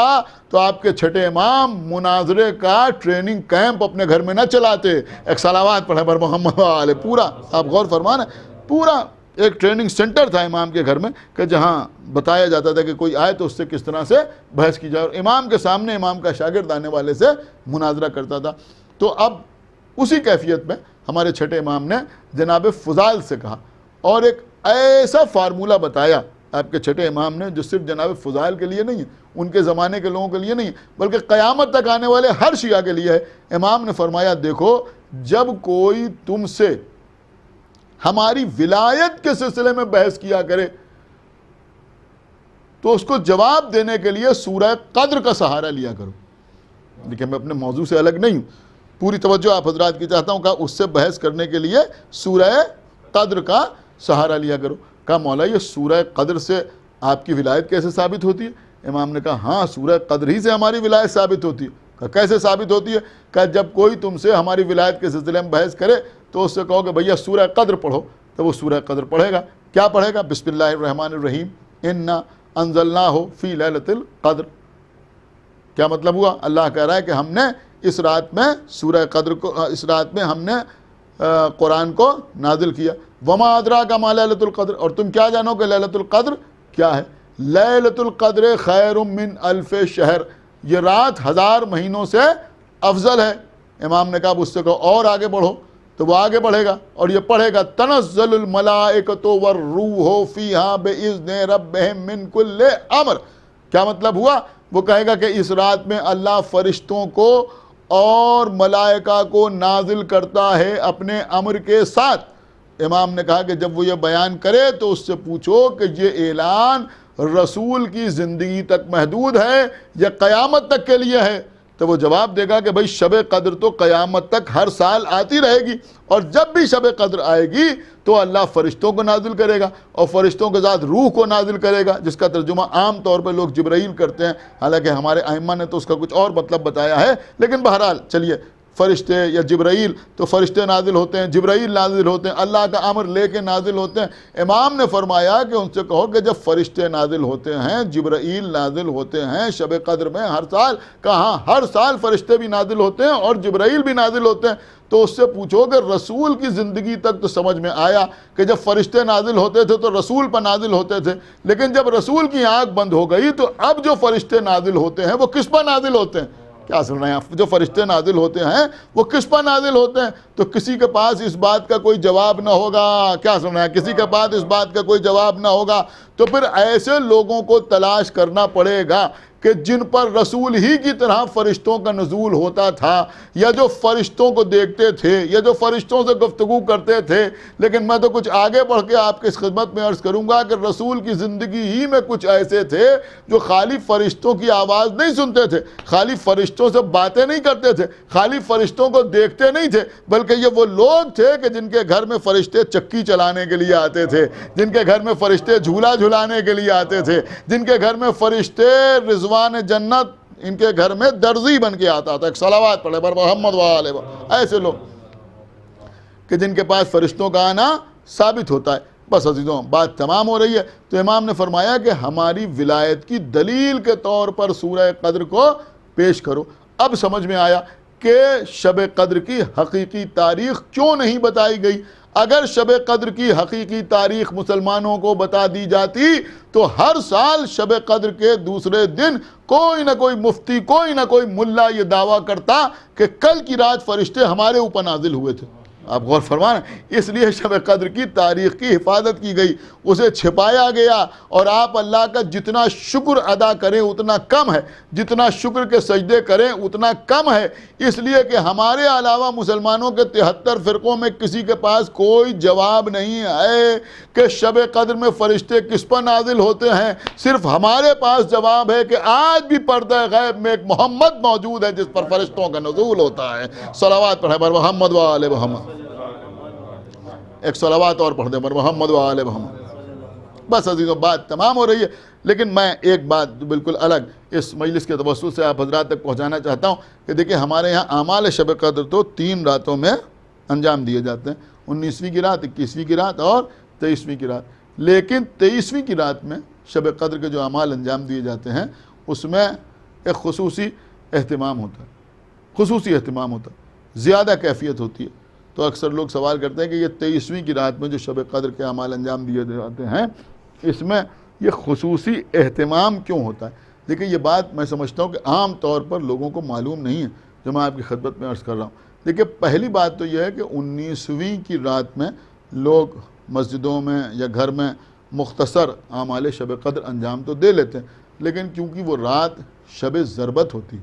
تو آپ کے 6ٹھے امام مناظرے کا ٹریننگ کیمپ اپنے گھر میں نہ چلاتے۔ ایک صلوات پڑھیں بر محمد علیہ، پورا آپ غور فرمانا، پورا ایک ٹریننگ سینٹر تھا امام کے گھر میں کہ جہاں بتایا جاتا تھا کہ کوئی آئے تو اس سے کس طرح سے بحث کی جائے، اور امام کے سامنے امام کا شاگرد آنے والے سے مناظرہ کرتا تھا۔ تو اب اسی کیفیت میں ہمارے 6ٹھے امام نے جناب فضال سے کہا اور ایک ایسا فارمولہ بتایا آپ کے 6ٹھے امام نے جو صرف جناب فضال کے لیے نہیں ہے، ان کے زمانے کے لوگوں کے لیے نہیں ہے، بلکہ قیامت تک آنے والے ہر شیعہ کے لیے ہے۔ امام نے فرمایا دیکھو جب کوئی تم سے ہماری ولایت کے سلسلے میں بحث کیا کرے تو اس کو جواب دینے کے لیے سورہ قدر کا سہارا لیا کرو۔ دیکھیں میں اپنے موضوع سے الگ نہیں ہوں، پوری توجہ آپ حضرات کی چاہتا ہوں کہ اس سے بحث کرنے کے لیے سورہ قدر کا سہارا لیا کرو۔ کہا مولا یہ سورہ قدر سے آپ کی ولایت کیسے ثابت ہوتی ہے؟ امام نے کہا ہاں سورہ قدر ہی سے ہماری ولایت ثابت ہوتی ہے۔ کہا کیسے ثابت ہوتی ہے؟ کہا جب کوئی تم سے ہماری ولایت کے سلسلے میں بحث کرے تو اس سے کہو کہ بھیا سورہ قدر پڑھو، تو وہ سورہ قدر پڑھے گا۔ کیا پڑھے گا؟ بسم اللہ الرحمن الرحیم انا انزلناہ فی لیلۃ القدر۔ کیا مطلب ہوا؟ اللہ کہہ رہا ہے کہ ہم نے اس رات میں سورہ قدر کو، اس رات میں ہم نے قرآن کو نازل کیا۔ وما ادراک ما لیلۃ القدر، اور تم کیا جانو کہ لیلۃ القدر کیا ہے؟ لیلۃ القدر خیر من الف شہر، یہ رات 1000 مہینوں سے افضل ہے۔ امام نے کہا اب اس سے کہو اور آگے بڑھو، تو وہ آگے بڑھے گا اور یہ پڑھے گا تنزل الملائکۃ والروح فیہا باذن ربہم من کل امر۔ کیا مطلب ہوا؟ وہ کہے گا کہ اس رات میں اللہ فرشتوں کو اور ملائکہ کو نازل کرتا ہے اپنے امر کے ساتھ۔ امام نے کہا کہ جب وہ یہ بیان کرے تو اس سے پوچھو کہ یہ اعلان رسول کی زندگی تک محدود ہے یا قیامت تک کے لیے ہے؟ تو وہ جواب دے گا کہ بھئی شب قدر تو قیامت تک ہر سال آتی رہے گی، اور جب بھی شب قدر آئے گی تو اللہ فرشتوں کو نازل کرے گا اور فرشتوں کے ساتھ روح کو نازل کرے گا، جس کا ترجمہ عام طور پہ لوگ جبرائیل کرتے ہیں، حالانکہ ہمارے ائمہ نے تو اس کا کچھ اور مطلب بتایا ہے، لیکن بہرحال چلیے فرشتے یا جبرائیل، تو فرشتے نازل ہوتے ہیں، جبرائیل نازل ہوتے ہیں، اللہ کا امر لے کے نازل ہوتے ہیں۔ امام نے فرمایا کہ ان سے کہو کہ جب فرشتے نازل ہوتے ہیں، جبرائیل نازل ہوتے ہیں شب قدر میں ہر سال، کہاں ہر سال فرشتے بھی نازل ہوتے ہیں اور جبرائیل بھی نازل ہوتے ہیں، تو اس سے پوچھو کہ رسول کی زندگی تک تو سمجھ میں آیا کہ جب فرشتے نازل ہوتے تھے تو رسول پر نازل ہوتے تھے، لیکن جب رسول کی آنکھ بند ہو گئی تو اب جو فرشتے نازل ہوتے ہیں وہ کس پر نازل ہوتے ہیں؟ کیا سن رہے ہیں آپ؟ جو فرشتے نازل ہوتے ہیں وہ کس پر نازل ہوتے ہیں؟ تو کسی کے پاس اس بات کا کوئی جواب نہ ہوگا، کیا سن رہے ہیں؟ کسی کے پاس اس بات کا کوئی جواب نہ ہوگا، تو پھر ایسے لوگوں کو تلاش کرنا پڑے گا کہ جن پر رسول ہی کی طرح فرشتوں کا نزول ہوتا تھا، یا جو فرشتوں کو دیکھتے تھے، یا جو فرشتوں سے گفتگو کرتے تھے۔ لیکن میں تو کچھ آگے بڑھ کے آپ کی خدمت میں عرض کروں گا کہ رسول کی زندگی ہی میں کچھ ایسے تھے جو خالی فرشتوں کی آواز نہیں سنتے تھے، خالی فرشتوں سے باتیں نہیں کرتے تھے، خالی فرشتوں کو دیکھتے نہیں تھے، بلکہ یہ وہ لوگ تھے کہ جن کے گھر میں فرشتے چکی چلانے کے لیے آتے تھے، جن کے گھر میں فرشتے جھولا جھلانے کے لیے آتے تھے، جن کے گھر میں فرشتے رضوان جنت ان کے گھر میں درزی بن کے آتا تھا۔ ایک صلوات پڑھے بر محمد وآلہ، ایسے لوگ کہ جن کے پاس فرشتوں کا آنا ثابت ہوتا ہے۔ بس عزیزوں بات تمام ہو رہی ہے، تو امام نے فرمایا کہ ہماری ولایت کی دلیل کے طور پر سورہ قدر کو پیش کرو۔ اب سمجھ میں آیا کہ شب قدر کی حقیقی تاریخ کیوں نہیں بتائی گئی۔ اگر شب قدر کی حقیقی تاریخ مسلمانوں کو بتا دی جاتی تو ہر سال شب قدر کے دوسرے دن کوئی نہ کوئی مفتی، کوئی نہ کوئی ملا یہ دعویٰ کرتا کہ کل کی رات فرشتے ہمارے اوپر نازل ہوئے تھے۔ آپ غور فرمائیں، اس لیے شب قدر کی تاریخ کی حفاظت کی گئی، اسے چھپایا گیا، اور آپ اللہ کا جتنا شکر ادا کریں اتنا کم ہے، جتنا شکر کے سجدے کریں اتنا کم ہے، اس لیے کہ ہمارے علاوہ مسلمانوں کے 73 فرقوں میں کسی کے پاس کوئی جواب نہیں ہے کہ شب قدر میں فرشتے کس پر نازل ہوتے ہیں۔ صرف ہمارے پاس جواب ہے کہ آج بھی پردہ غیب میں ایک محمد موجود ہے جس پر فرشتوں کا نزول ہوتا ہے۔ صلوات پڑھیں بر محمد وآلہ محمد، ایک صلوات اور پڑھ دیں بر محمد وآلہ محمد۔ بس عزیزوں بات تمام ہو رہی ہے، لیکن میں ایک بات بالکل الگ اس مجلس کے توسط سے آپ حضرات تک پہنچانا چاہتا ہوں کہ دیکھیں ہمارے یہاں اعمال شب قدر تو 3 راتوں میں انجام دیے جاتے ہیں، 19ویں کی رات، 21ویں کی رات اور 23ویں کی رات۔ لیکن 23ویں کی رات میں شب قدر کے جو اعمال انجام دیے جاتے ہیں اس میں ایک خصوصی اہتمام ہوتا ہے، خصوصی اہتمام ہوتا ہے، زیادہ کیفیت ہوتی ہے۔ تو اکثر لوگ سوال کرتے ہیں کہ یہ 23ویں کی رات میں جو شب قدر کے اعمال انجام دیے جاتے ہیں اس میں یہ خصوصی اہتمام کیوں ہوتا ہے؟ دیکھیں یہ بات میں سمجھتا ہوں کہ عام طور پر لوگوں کو معلوم نہیں ہے، جو میں آپ کی خدمت میں عرض کر رہا ہوں۔ دیکھیں پہلی بات تو یہ ہے کہ 19ویں کی رات میں لوگ مسجدوں میں یا گھر میں مختصر اعمال شب قدر انجام تو دے لیتے ہیں، لیکن کیونکہ وہ رات شب ضربت ہوتی ہے،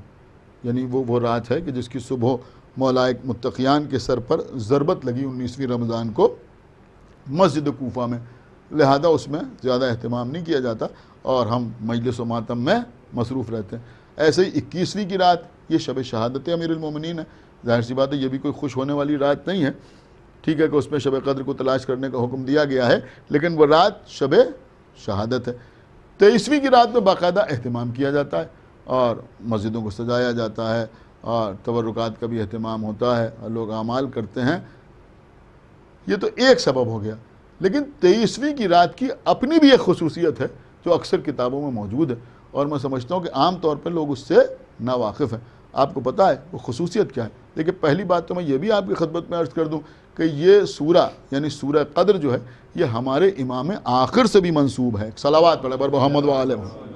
یعنی وہ رات ہے کہ جس کی صبح مولائک متقیان کے سر پر ضربت لگی 19ویں رمضان کو مسجد کوفہ میں، لہذا اس میں زیادہ اہتمام نہیں کیا جاتا اور ہم مجلس و ماتم میں مصروف رہتے ہیں۔ ایسے ہی 21ویں کی رات یہ شب شہادت امیر المومنین ہے، ظاہر سی بات ہے یہ بھی کوئی خوش ہونے والی رات نہیں ہے، ٹھیک ہے کہ اس میں شب قدر کو تلاش کرنے کا حکم دیا گیا ہے، لیکن وہ رات شب شہادت ہے۔ 23ویں کی رات میں باقاعدہ اہتمام کیا جاتا ہے اور مسجدوں کو سجایا جاتا ہے اور تبرکات کا بھی اہتمام ہوتا ہے اور لوگ اعمال کرتے ہیں، یہ تو ایک سبب ہو گیا۔ لیکن 23ویں کی رات کی اپنی بھی ایک خصوصیت ہے جو اکثر کتابوں میں موجود ہے اور میں سمجھتا ہوں کہ عام طور پر لوگ اس سے ناواقف ہیں۔ آپ کو پتہ ہے وہ خصوصیت کیا ہے؟ دیکھیں پہلی بات تو میں یہ بھی آپ کی خدمت میں عرض کر دوں کہ یہ سورہ یعنی سورہ قدر جو ہے یہ ہمارے امام آخر سے بھی منسوب ہے۔ صلوات پڑھیں بر محمد وآلہ محمد۔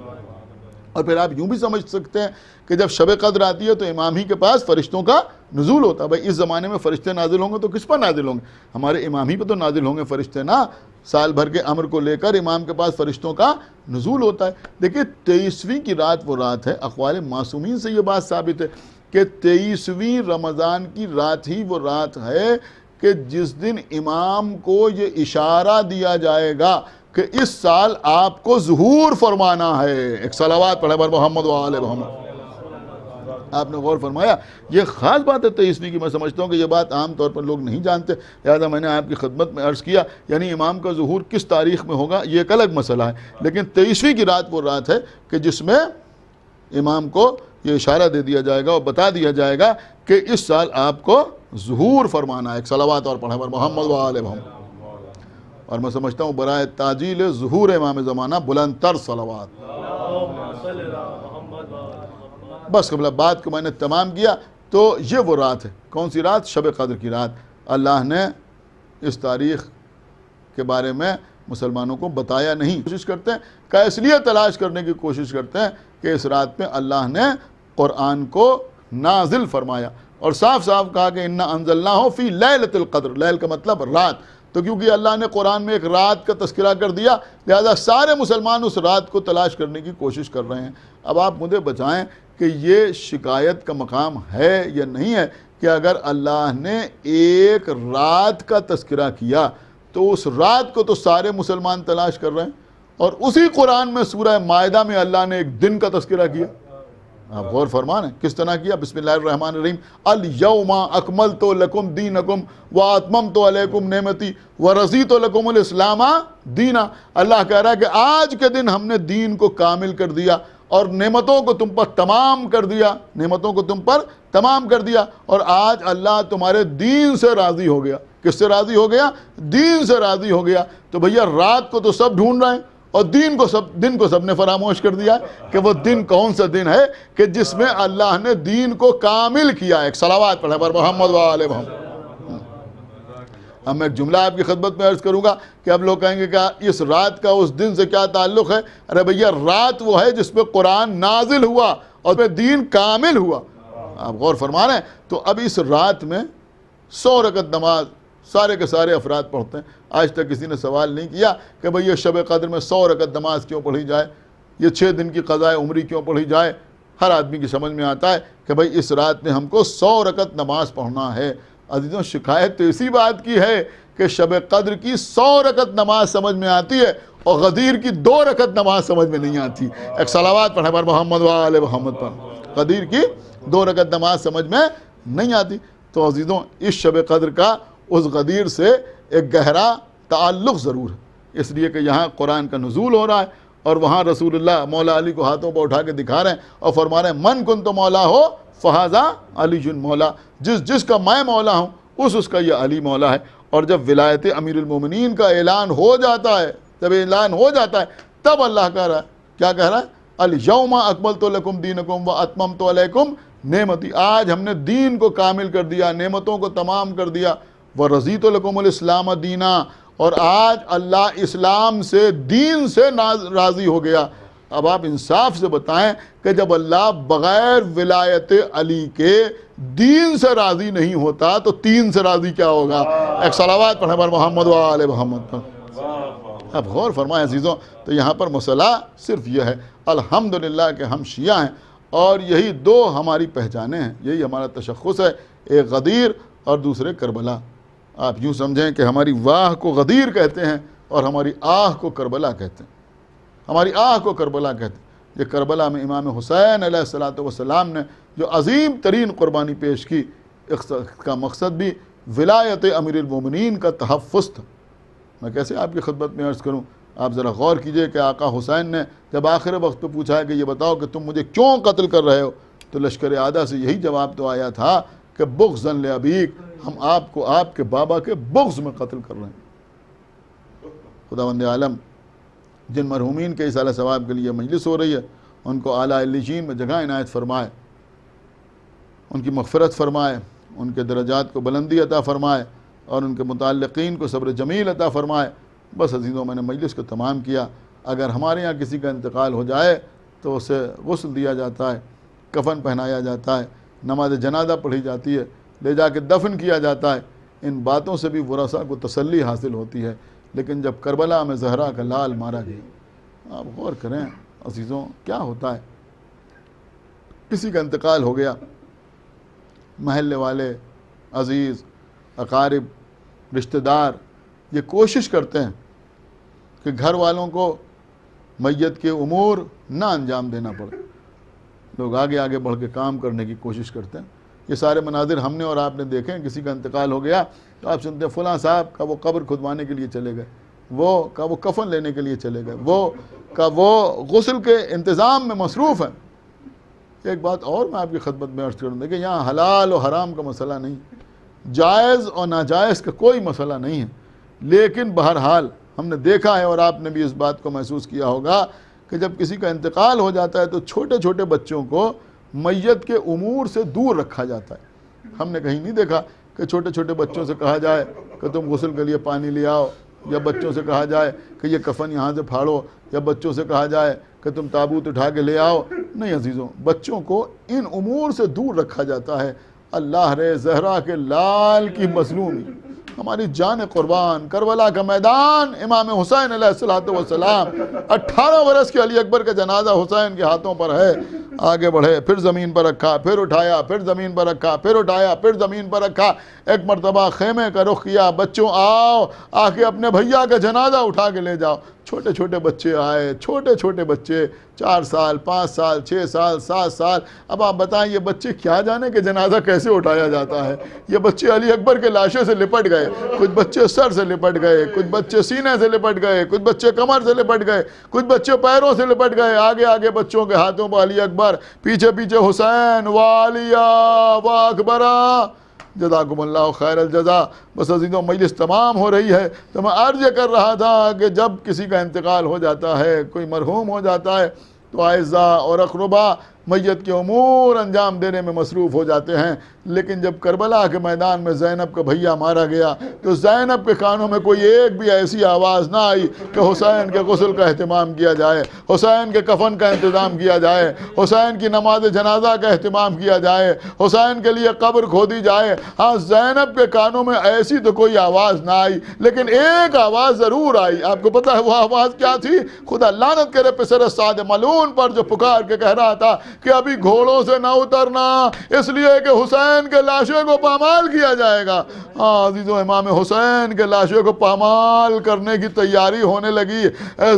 اور پھر آپ یوں بھی سمجھ سکتے ہیں کہ جب شب قدر آتی ہے تو امام ہی کے پاس فرشتوں کا نزول ہوتا ہے۔ بھائی اس زمانے میں فرشتے نازل ہوں گے تو کس پر نازل ہوں گے؟ ہمارے امام ہی پہ تو نازل ہوں گے فرشتے نا، سال بھر کے امر کو لے کر امام کے پاس فرشتوں کا نزول ہوتا ہے۔ دیکھیں 23ویں کی رات وہ رات ہے، اقوال معصومین سے یہ بات ثابت ہے کہ 23ویں رمضان کی رات ہی وہ رات ہے کہ جس دن امام کو یہ اشارہ دیا جائے گا کہ اس سال آپ کو ظہور فرمانا ہے۔ ایک صلوات پڑھے بر محمد وآلہ محمد۔ آپ نے غور فرمایا؟ یہ خاص بات ہے 23ویں کی. میں سمجھتا ہوں کہ یہ بات عام طور پر لوگ نہیں جانتے، لہٰذا میں نے آپ کی خدمت میں عرض کیا. یعنی امام کا ظہور کس تاریخ میں ہوگا یہ ایک الگ مسئلہ ہے، لیکن 23ویں کی رات وہ رات ہے کہ جس میں امام کو یہ اشارہ دے دیا جائے گا اور بتا دیا جائے گا کہ اس سال آپ کو ظہور فرمانا ہے. ایک صلوات اور پڑھیں محمد و آل محمد. اور میں سمجھتا ہوں برائے تاجیل ظہور امام زمانہ بلند تر صلوات. بس قبل بات کو میں نے تمام کیا. تو یہ وہ رات ہے. کون سی رات؟ شب قدر کی رات. اللہ نے اس تاریخ کے بارے میں مسلمانوں کو بتایا نہیں. کوشش کرتے ہیں کہ اس لیے تلاش کرنے کی کوشش کرتے ہیں کہ اس رات میں اللہ نے قرآن کو نازل فرمایا اور صاف صاف کہا کہ انا انزلناہ فی لیلۃ القدر. لیل کا مطلب رات. تو کیونکہ اللہ نے قرآن میں ایک رات کا تذکرہ کر دیا، لہذا سارے مسلمان اس رات کو تلاش کرنے کی کوشش کر رہے ہیں. اب آپ مجھے بتائیں کہ یہ شکایت کا مقام ہے یا نہیں ہے کہ اگر اللہ نے ایک رات کا تذکرہ کیا تو اس رات کو تو سارے مسلمان تلاش کر رہے ہیں، اور اسی قرآن میں سورہ مائدہ میں اللہ نے ایک دن کا تذکرہ کیا. آپ غور فرمائیں کس طرح کیا. بسم اللہ الرحمن الرحیم. الیوم اکملت لکم دینکم واتممت علیکم نعمتی ورضیت لکم الاسلام دینا. اللہ کہہ رہا ہے کہ آج کے دن ہم نے دین کو کامل کر دیا اور نعمتوں کو تم پر تمام کر دیا. نعمتوں کو تم پر تمام کر دیا اور آج اللہ تمہارے دین سے راضی ہو گیا. کس سے راضی ہو گیا؟ دین سے راضی ہو گیا. تو بھیا رات کو تو سب ڈھونڈ رہے ہیں اور دن کو سب نے فراموش کر دیا کہ وہ دن کون سا دن ہے کہ جس میں اللہ نے دین کو کامل کیا. ایک صلوات پڑھیں پر محمد و آل محمد. اب میں ایک جملہ آپ کی خدمت میں عرض کروں گا کہ اب لوگ کہیں گے کہ اس رات کا اس دن سے کیا تعلق ہے؟ ارے بھیا رات وہ ہے جس پہ قرآن نازل ہوا اور پہ دین کامل ہوا. آپ غور فرما رہے ہیں. تو اب اس رات میں 100 رکعت نماز سارے کے سارے افراد پڑھتے ہیں. آج تک کسی نے سوال نہیں کیا کہ بھئی یہ شب قدر میں 100 رکعت نماز کیوں پڑھی جائے، یہ 6 دن کی قضاء عمری کیوں پڑھی جائے. ہر آدمی کی سمجھ میں آتا ہے کہ بھئی اس رات میں ہم کو 100 رکعت نماز پڑھنا ہے. عزیزوں شکایت تو اسی بات کی ہے کہ شب قدر کی 100 رکعت نماز سمجھ میں آتی ہے اور غدیر کی 2 رکعت نماز سمجھ میں نہیں آتی. ایک صلوات پڑھیں پر محمد و آل محمد پر. غدیر کی 2 رکعت نماز سمجھ میں نہیں آتی. تو عزیزوں اس شب قدر کا اس غدیر سے ایک گہرا تعلق ضرور ہے، اس لیے کہ یہاں قرآن کا نزول ہو رہا ہے اور وہاں رسول اللہ مولا علی کو ہاتھوں پر اٹھا کے دکھا رہے ہیں اور فرما رہے ہیں من کنت مولا ہو فہذا علی جن مولا. جس کا میں مولا ہوں اس کا یہ علی مولا ہے. اور جب ولایت امیر المومنین کا اعلان ہو جاتا ہے، جب اعلان ہو جاتا ہے تب اللہ کہہ رہا ہے، کیا کہہ رہا ہے؟ الیوم اکملت لکم دینکم واتممت علیکم نعمتی. آج ہم نے دین کو کامل کر دیا، نعمتوں کو تمام کر دیا. وَرَضِيتُ لَكُمُ الْإِسْلَامَ دِينًا. اور آج اللہ اسلام سے دین سے راضی ہو گیا. اب آپ انصاف سے بتائیں کہ جب اللہ بغیر ولایت علی کے دین سے راضی نہیں ہوتا تو تین سے راضی کیا ہوگا؟ ایک صلوات پڑھیں پر محمد و آل محمد پر. اب غور فرمائیں عزیزوں. تو یہاں پر مسئلہ صرف یہ ہے الحمدللہ کہ ہم شیعہ ہیں اور یہی 2 ہماری پہچانیں ہیں، یہی ہمارا تشخص ہے، ایک غدیر اور دوسرے کربلا. آپ یوں سمجھیں کہ ہماری واہ کو غدیر کہتے ہیں اور ہماری آہ کو کربلا کہتے ہیں. ہماری آہ کو کربلا کہتے ہیں. یہ کربلا میں امام حسین علیہ السلام نے جو عظیم ترین قربانی پیش کی، اس کا مقصد بھی ولایت امیر المومنین کا تحفظ تھا. میں کیسے آپ کی خدمت میں عرض کروں؟ آپ ذرا غور کیجئے کہ آقا حسین نے جب آخر وقت پہ پوچھا ہے کہ یہ بتاؤ کہ تم مجھے کیوں قتل کر رہے ہو، تو لشکر اعدیٰ سے یہی جواب تو آیا تھا کہ بغضا لابیک، ہم آپ کو آپ کے بابا کے بغض میں قتل کر رہے ہیں. خداوند عالم جن مرحومین کے اصالہ ثواب کے لیے مجلس ہو رہی ہے ان کو اعلیٰ علیین میں جگہ عنایت فرمائے، ان کی مغفرت فرمائے، ان کے درجات کو بلندی عطا فرمائے اور ان کے متعلقین کو صبر جمیل عطا فرمائے. بس عزیزوں میں نے مجلس کو تمام کیا. اگر ہمارے یہاں کسی کا انتقال ہو جائے تو اسے غسل دیا جاتا ہے، کفن پہنایا جاتا ہے، نماز جنازہ پڑھی جاتی ہے، لے جا کے دفن کیا جاتا ہے. ان باتوں سے بھی ورثاء کو تسلی حاصل ہوتی ہے. لیکن جب کربلا میں زہرا کا لال مارا گیا، آپ غور کریں عزیزوں کیا ہوتا ہے. کسی کا انتقال ہو گیا، محلے والے، عزیز، اقارب، رشتہ دار یہ کوشش کرتے ہیں کہ گھر والوں کو میت کے امور نہ انجام دینا پڑے. لوگ آگے آگے بڑھ کے کام کرنے کی کوشش کرتے ہیں. یہ سارے مناظر ہم نے اور آپ نے دیکھے ہیں. کسی کا انتقال ہو گیا تو آپ سنتے ہیں فلاں صاحب کا وہ قبر کھدوانے کے لیے چلے گئے, وہ کفن لینے کے لیے چلے گئے, وہ غسل کے انتظام میں مصروف ہیں. ایک بات اور میں آپ کی خدمت میں عرض کروں کہ یہاں حلال و حرام کا مسئلہ نہیں, جائز اور ناجائز کا کوئی مسئلہ نہیں ہے, لیکن بہرحال ہم نے دیکھا ہے اور آپ نے بھی اس بات کو محسوس کیا ہوگا کہ جب کسی کا انتقال ہو جاتا ہے تو چھوٹے چھوٹے بچوں کو میت کے امور سے دور رکھا جاتا ہے. ہم نے کہیں نہیں دیکھا کہ چھوٹے چھوٹے بچوں سے کہا جائے کہ تم غسل کے لیے پانی لے آؤ, یا بچوں سے کہا جائے کہ یہ کفن یہاں سے پھاڑو, یا بچوں سے کہا جائے کہ تم تابوت اٹھا کے لے آؤ. نہیں عزیزوں, بچوں کو ان امور سے دور رکھا جاتا ہے. اللہ رے زہرا کے لال کی مظلومی, ہماری جان قربان, کربلا کا میدان, امام حسین علیہ السلام, 18 برس کے علی اکبر کا جنازہ حسین کے ہاتھوں پر ہے. آگے بڑھے, پھر زمین پر رکھا, پھر اٹھایا, پھر زمین پر رکھا, پھر اٹھایا, پھر زمین پر رکھا. ایک مرتبہ خیمے کا رخ کیا, بچوں آؤ, آ کے اپنے بھیا کا جنازہ اٹھا کے لے جاؤ. چھوٹے چھوٹے بچے آئے, چھوٹے چھوٹے بچے, 4 سال, 5 سال, 6 سال, 7 سال. اب آپ بتائیں یہ بچے کیا جانے کہ جنازہ کیسے اٹھایا جاتا ہے. یہ بچے علی اکبر کے لاشے سے لپٹ گئے, کچھ بچے سر سے لپٹ گئے, کچھ بچے سینے سے لپٹ گئے, کچھ بچے کمر سے لپٹ گئے, کچھ بچے پیروں سے لپٹ گئے. آگے آگے بچوں کے ہاتھوں پر علی اکبر, پیچھے پیچھے حسین, والیا و اکبرا. جزاکم اللہ خیر الجزا. بس عزیزوں, مجلس تمام ہو رہی ہے تو میں عرض کر رہا تھا کہ جب کسی کا انتقال ہو جاتا ہے, کوئی مرحوم ہو جاتا ہے, تو اعزاء اور اقربا میت کے امور انجام دینے میں مصروف ہو جاتے ہیں. لیکن جب کربلا کے میدان میں زینب کا بھیا مارا گیا تو زینب کے کانوں میں کوئی ایک بھی ایسی آواز نہ آئی کہ حسین کے غسل کا اہتمام کیا جائے, حسین کے کفن کا انتظام کیا جائے, حسین کی نماز جنازہ کا اہتمام کیا جائے, حسین کے لیے قبر کھودی جائے. ہاں, زینب کے کانوں میں ایسی تو کوئی آواز نہ آئی, لیکن ایک آواز ضرور آئی. آپ کو پتہ ہے وہ آواز کیا تھی؟ خدا لعنت کرے پسر سعد ملعون پر, جو پکار کے کہہ رہا تھا کہ ابھی گھوڑوں سے نہ اترنا, اس لیے کہ حسین کے لاشے کو پامال کیا جائے گا. ہاں عزیزو, امام حسین کے لاشے کو پامال کرنے کی تیاری ہونے لگی.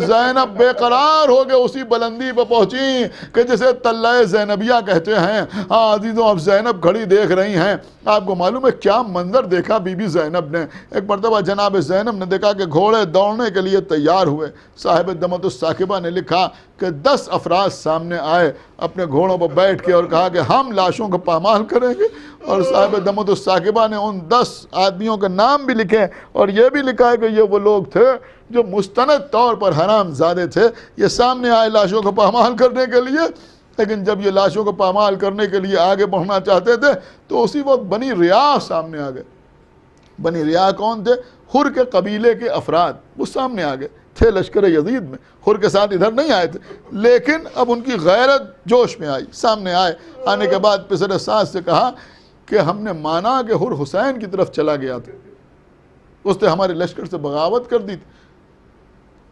زینب بے قرار ہو کے اسی بلندی پہ پہنچی کہ جسے تلہ زینبیہ کہتے ہیں. ہاں عزیزو, اب زینب کھڑی دیکھ رہی ہیں. آپ کو معلوم ہے کیا منظر دیکھا بی بی زینب نے؟ ایک مرتبہ جناب زینب نے دیکھا کہ گھوڑے دوڑنے کے لیے تیار ہوئے. صاحب دمت الثاقبہ نے لکھا کہ 10 افراد سامنے آئے اپنے گھوڑوں پر بیٹھ کے اور کہا کہ ہم لاشوں کو پامال کریں گے. اور صاحب دمت الثاقبہ نے ان 10 آدمیوں کے نام بھی لکھے اور یہ بھی لکھا ہے کہ یہ وہ لوگ تھے جو مستند طور پر حرام زادے تھے. یہ سامنے آئے لاشوں کو پامال کرنے کے لیے, لیکن جب یہ لاشوں کو پامال کرنے کے لیے آگے بڑھنا چاہتے تھے تو اسی وقت بنی ریاح سامنے آ گئے. بنی ریاح کون تھے؟ حر کے قبیلے کے افراد, وہ سامنے آ گئے تھے لشکر یزید میں. حر کے ساتھ ادھر نہیں آئے تھے, لیکن اب ان کی غیرت جوش میں آئی, سامنے آئے. آنے کے بعد پسر سعد سے کہا کہ ہم نے مانا کہ حر حسین کی طرف چلا گیا تھا, اس نے ہمارے لشکر سے بغاوت کر دی تھی.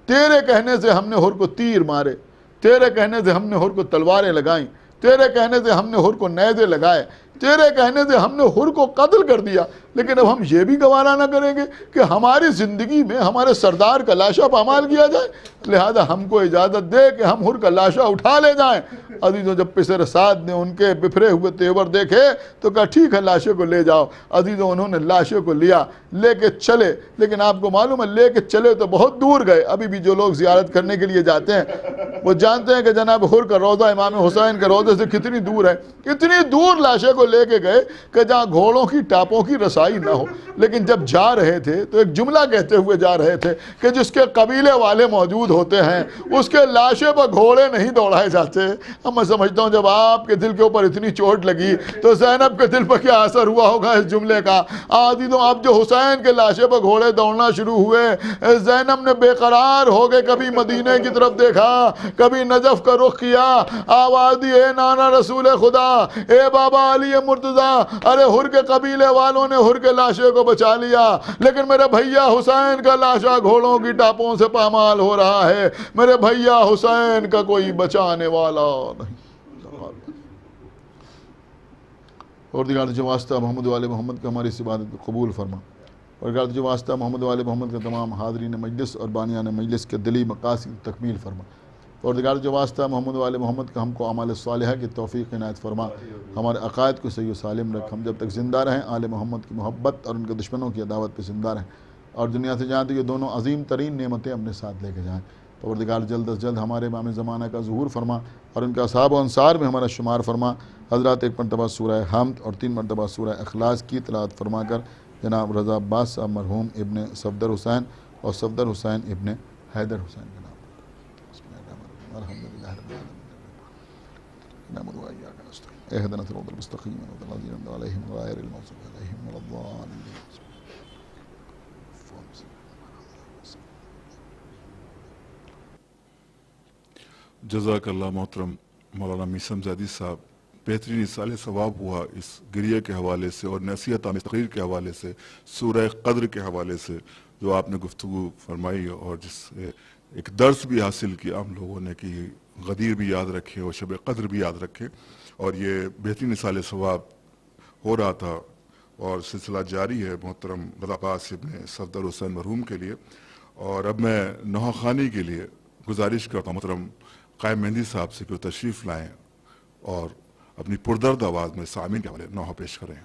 تیرے کہنے سے ہم نے حر کو تیر مارے, تیرے کہنے سے ہم نے حر کو تلواریں لگائیں, تیرے کہنے سے ہم نے حر کو نیزے لگائے, تیرے کہنے سے ہم نے حر کو قتل کر دیا. لیکن اب ہم یہ بھی گوارا نہ کریں گے کہ ہماری زندگی میں ہمارے سردار کا لاشا پامال کیا جائے, لہذا ہم کو اجازت دے کہ ہم حر کا لاشا اٹھا لے جائیں. عزیزوں, جب پسر سعد نے ان کے بفرے ہوئے تیور دیکھے تو کہا ٹھیک ہے لاشے کو لے جاؤ. عزیزوں, انہوں نے لاشے کو لیا, لے کے چلے. لیکن آپ کو معلوم ہے لے کے چلے تو بہت دور گئے. ابھی بھی جو لوگ زیارت کرنے کے لیے جاتے ہیں وہ جانتے ہیں کہ جناب حر کا روضہ امام حسین کے روضے سے کتنی دور ہے. اتنی دور لاشے کو لے کے گئے کہ جہاں گھوڑوں کی ٹاپوں کی رسائی نہ ہو. لیکن جب جا رہے تھے تو ایک جملہ کہتے ہوئے جا رہے تھے کہ جس کے قبیلے والے موجود ہوتے ہیں اس کے لاشے پر گھوڑے نہیں دوڑائے جاتے. اب میں سمجھتا ہوں جب آپ کے دل کے اوپر اتنی چوٹ لگی تو زینب کے دل پر کیا اثر ہوا ہوگا اس جملے کا. عزیزوں, اب جو حسین کے لاشے پر گھوڑے دوڑنا شروع ہوئے, زینب نے بے قرار ہو کے کبھی مدینے کی طرف دیکھا, کبھی نجف کا رخ کیا, آواز دی اے نانا رسول خدا, اے بابا علی مرتضیٰ, ارے حر کے قبیلے والوں نے حر کے لاشے کو بچا لیا, لیکن میرے بھیا حسین کا لاشا گھوڑوں کی ٹاپوں سے پامال ہو رہا ہے. میرے بھیا حسین کا کوئی بچانے والا نہیں. اور دیگر جو واسطہ محمد والے محمد کا ہماری اس عبادت کو قبول فرما, اور دیگر جو واسطہ محمد والے محمد کا تمام حاضرین مجلس اور بانیان مجلس کے دلی مقاصد تکمیل فرما. پروردگار جو واسطہ محمد وآل محمد کا ہم کو اعمال صالحہ کی توفیق عنایت فرما، ہمارے عقائد کو صحیح و سالم رکھ، ہم جب تک زندہ رہیں آل محمد کی محبت اور ان کے دشمنوں کی عداوت پہ زندہ رہیں، اور دنیا سے جہاں تک یہ دونوں عظیم ترین نعمتیں اپنے ساتھ لے کے جائیں۔ پروردگار جلد از جلد ہمارے امام زمانہ کا ظہور فرما اور ان کے اصحاب و انصار میں ہمارا شمار فرما۔ حضرات ایک مرتبہ سورہ حمد اور 3 مرتبہ سورہ اخلاص کی تلاوت فرما کر جناب رضا عباس صاحب مرحوم ابن صفدر حسین اور صفدر حسین ابن حیدر حسین کا نام۔ بسم اللہ الرحمن الرحیم، الحمدللہ رب العالمین، نعبد و ایاک نستعین، اہدنا الصراط المستقیم، صراط الذین انعمت علیہم غیر المغضوب علیہم ولا الضالین۔ جزاک اللہ محترم مولانا میثم زیدی صاحب، بہترین اصال ثواب ہوا اس گریہ کے حوالے سے اور نصیحت آمیز تقریر کے حوالے سے، سورہ قدر کے حوالے سے جو آپ نے گفتگو فرمائی اور جس سے ایک درس بھی حاصل کیا ہم لوگوں نے کہ غدیر بھی یاد رکھے اور شب قدر بھی یاد رکھے، اور یہ بہترین اصال ثواب ہو رہا تھا اور سلسلہ جاری ہے محترم رضا عباس ابن صفدر حسین مرحوم کے لیے۔ اور اب میں نوحہ خوانی کے لیے گزارش کرتا ہوں محترم قائم مہندی صاحب سے کہ وہ تشریف لائیں اور اپنی پردرد آواز میں سامعین کے حوالے نوحہ پیش کریں۔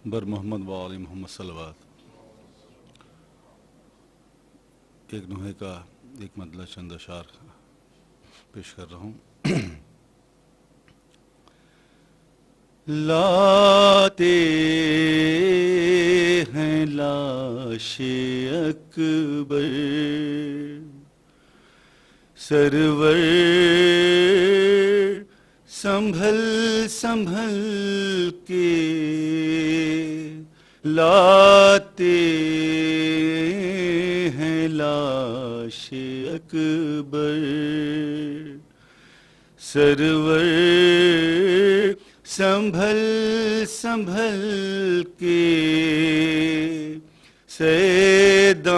بر محمد و آل محمد صلوات۔ ایک نوحے کا ایک مطلع چند اشعار پیش کر رہا ہوں۔ لاتے ہیں لاش اکبر سرور سنبھل سنبھل کے، لاتے ہیں لاش اکبر سرور سنبھل سنبھل کے، سیدانیاں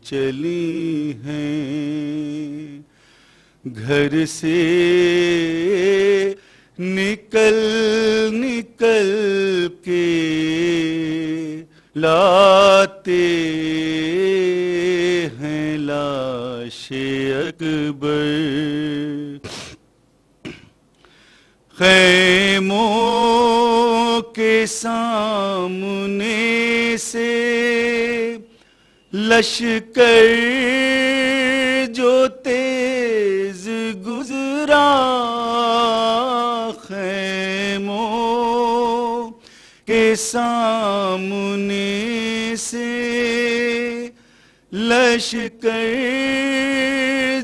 چلی ہیں گھر سے نکل نکل کے، لاتے ہیں لاش اکبر خیموں کے سامنے سے، لشکر جو تیز گزرا، خیموں کے سامنے سے لشکر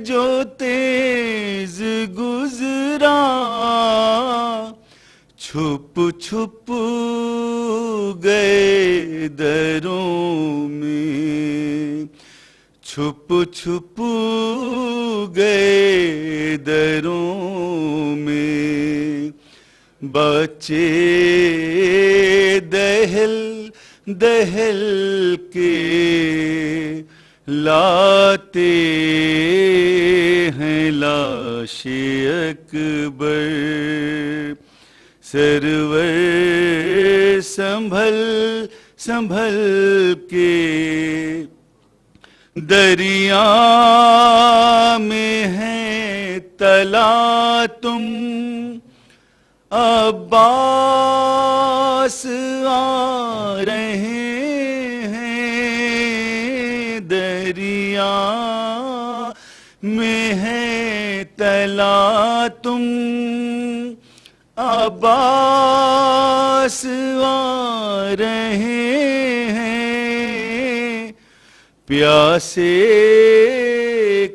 جو تیز گزرا، چھپ چھپ گئے دروں میں، چھپ چھپ گئے دروں میں، بچے دہل دہل کے، لاتے ہیں لاش اکبر سرور سنبھل سنبھل کے، دریا میں ہے تلا تم عباس آ رہے ہیں، دریا میں ہے تلا تم عباس آ رہے ہیں، پیاسے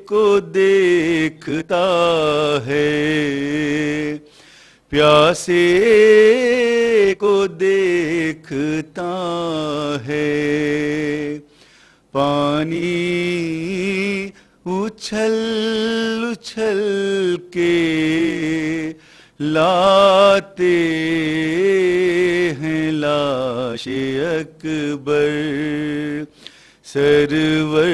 کو دیکھتا ہے، پیاسے کو دیکھتا ہے، پانی اچھل اچھل کے، لاتے ہیں لاش اکبر سرور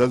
10